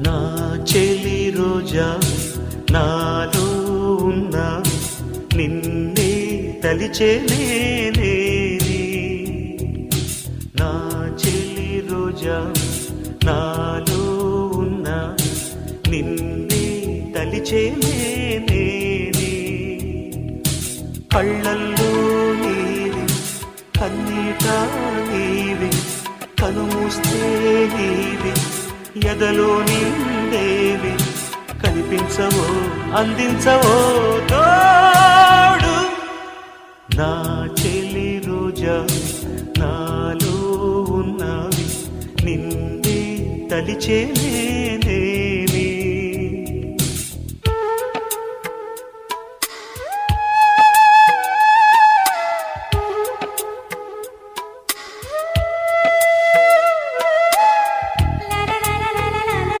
నా చెలి రోజా నాలో ఉన్నా నిన్నే తలిచేనే నా చెలి రోజా నాలో ఉన్నా నిన్నే తలిచేనే కళ్ళల్లో నీవి కన్నీట నీవి కనుమూస్తే నీవి ఎదలో నిందేవి కనిపించవో అందించవో తోడు నా చెలి రోజా నాలో ఉన్నవి నిన్నే తలిచేనే